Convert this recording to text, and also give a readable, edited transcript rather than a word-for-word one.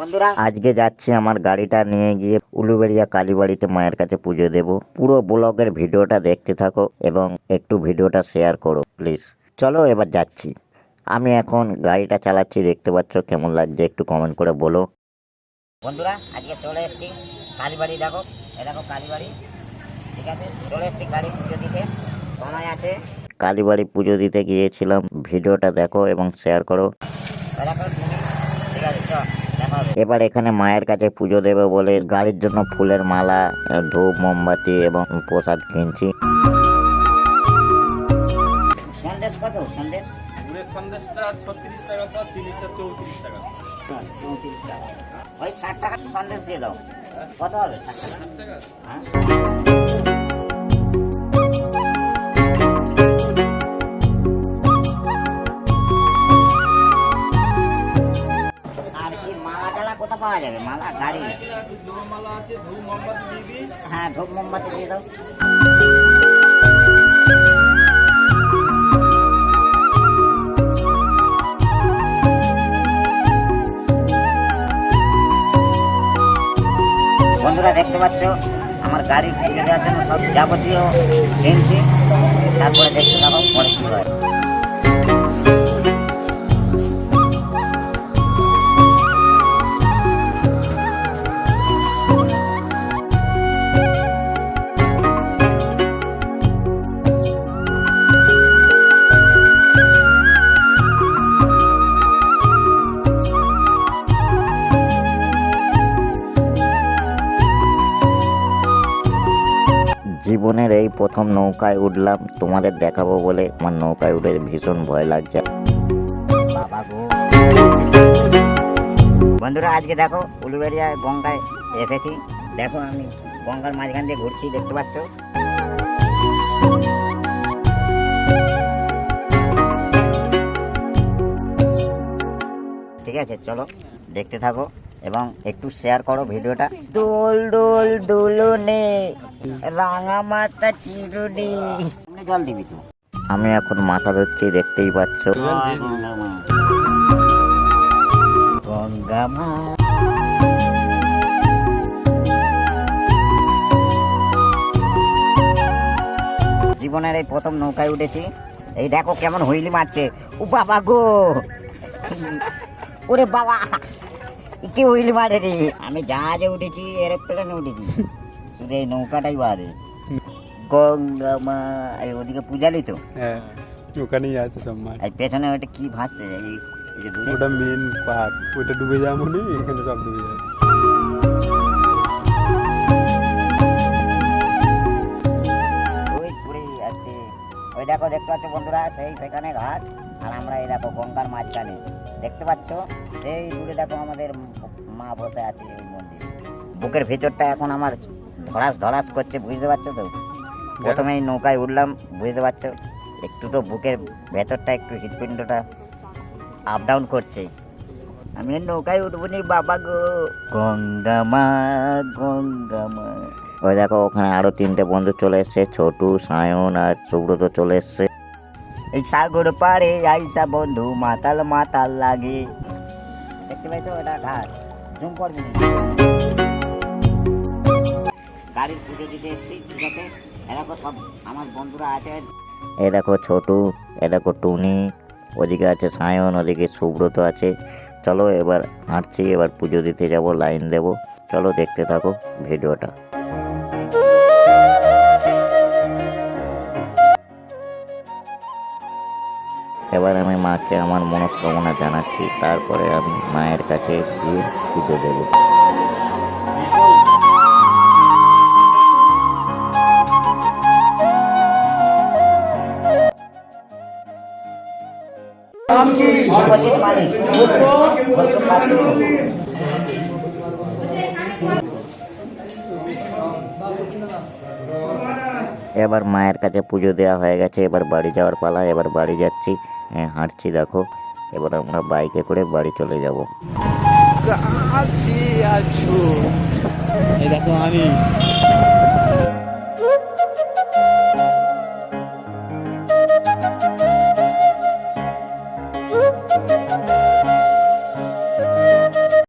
বন্ধুরা আজকে যাচ্ছি আমার গাড়িটা নিয়ে গিয়ে উলুবেড়িয়া কালীবাড়িতে মায়ের কাছে পুজো দেব। পুরো ব্লগের ভিডিওটা দেখতে থাকো এবং একটু ভিডিওটা শেয়ার করো প্লিজ। চলো এবার যাচ্ছি। আমি এখন গাড়িটা চালাচ্ছি, দেখতে পাচ্ছ কেমন লাগছে একটু কমেন্ট করে বলো। বন্ধুরা আজকে চলে এসেছি কালীবাড়ি, দেখো এ দেখো কালীবাড়ি, ঠিক আছে চলে এসেছি গাড়ি পুজো দিতে, সময় আছে। কালীবাড়ি পুজো দিতে গিয়েছিলাম, ভিডিওটা দেখো এবং শেয়ার করো। এবার এখানে মায়ের কাছে পুজো দেবে বলে গাড়ির জন্য ফুলের মালা, ধূপ, মোমবাতি এবং প্রসাদ কিনছি। সন্দেশ কত? সন্দেশ সন্দেশটা 36 টাকা সব, চিনিটা 34 টাকা। 34 টাকা। ওই 60 টাকা সন্দেশ দিয়ে দাও। কত হবে? 60 টাকা। হ্যাঁ কোথা পাওয়া যাবে? মালা গাড়ি মালা আছে, ধূপ মোমবাতি দিয়ে দিই। হ্যাঁ ধূপ মোমবাতি দিয়ে দাও। বন্ধুরা দেখতে পাচ্ছ আমার গাড়ি পুজো দেওয়ার জন্য সব যাবতীয় কিনছি, তারপরে দেখতে যাবো পরে কি হয়। জীবনের এই প্রথম নৌকায় উঠলাম, তোমাদের দেখাবো বলে আমার নৌকায় উঠে ভীষণ ভয় লাগছে। বন্ধুরা আজকে দেখো উলুবেড়িয়া গঙ্গায় এসেছি, দেখো আমি গঙ্গার মাঝখান দিয়ে ঘুরছি, দেখতে পাচ্ছ। ঠিক আছে চলো দেখতে থাকো এবং একটু শেয়ার করো ভিডিওটা। দোল দোল দোলনে রাঙা মাথা চিরুনি, জল দিবি তো। আমি এখন মাথা ধরছি, দেখতেই পাচ্ছ। গঙ্গা মা জীবনের এই প্রথম নৌকায় উঠেছি, এই দেখো কেমন হুইলি মারছে। ও বাবা গো, ওরে বাবা কি হুইলি মারে রে। আমি জাহাজে উঠেছি, এরোপ্লেনে উঠেছি, শুধু এই নৌকাটাই বাদে। গঙ্গা মা, ওদিকে পূজালি তো, হ্যাঁ ওখানেই আছে সব মাছ। আর পেছনে ওটা কি ভাসছে? ওটা মেন পার্ট, ওটা ডুবে যাওয়া মনে, এখানে সব ডুবে যায়। ওই পুরেই আসছে, ওই দেখো দেখতে পাচ্ছ বন্ধুরা, সেখানে ঘাট, আর আমরা এই দেখো গঙ্গার মাঝখানে, দেখতে পাচ্ছ। সেই দূরে দেখো আমাদের মা বসে আছে এই মন্দির। বুকের ভিতরটা এখন আমার ধরাস ধরাস করছে, বুঝতে পারছো তো। প্রথমেই নৌকায় উঠলাম, বুঝতে পারছো, একটু তো বুকের ভেতরটা একটু হৃৎপিণ্ডটা আপ ডাউন করছে। আমি নৌকায় উঠবো নি বাবা গো। গঙ্গা মা গঙ্গা মা। ওই দেখো ওখানে আরো 3টে বন্ধু চলে এসছে, ছোটু, সায়ন আর সুব্রত চলে এসছে। এই সাগর পাড়ে আইসা বন্ধু মাতাল মাতাল লাগে, দেখতে পাইছো ওটা ঘাট। জুম করবি গাড়ির পুজো দিতে এসছি, ঠিক আছে। এ দেখো সব আমার বন্ধুরা আছে, এ দেখো ছোটু, এ দেখো টুনি, ওদিকে আছে সায়ন, ওদিকে সুব্রত আছে। চলো এবার হাঁটছি, এবার পুজো দিতে যাব, লাইন দেব। চলো দেখতে থাকো ভিডিওটা। এবার আমি মাকে আমার মনস্কামনা জানাচ্ছি, তারপরে আমি মায়ের কাছে গিয়ে পুজো দেব। এবার মায়ের কাছে পুজো দেওয়া হয়ে গেছে, এবার বাড়ি যাওয়ার পালা। এবার বাড়ি যাচ্ছি, হাঁটছি দেখো। এবার আমরা বাইকে করে বাড়ি চলে যাব। এই দেখো আমি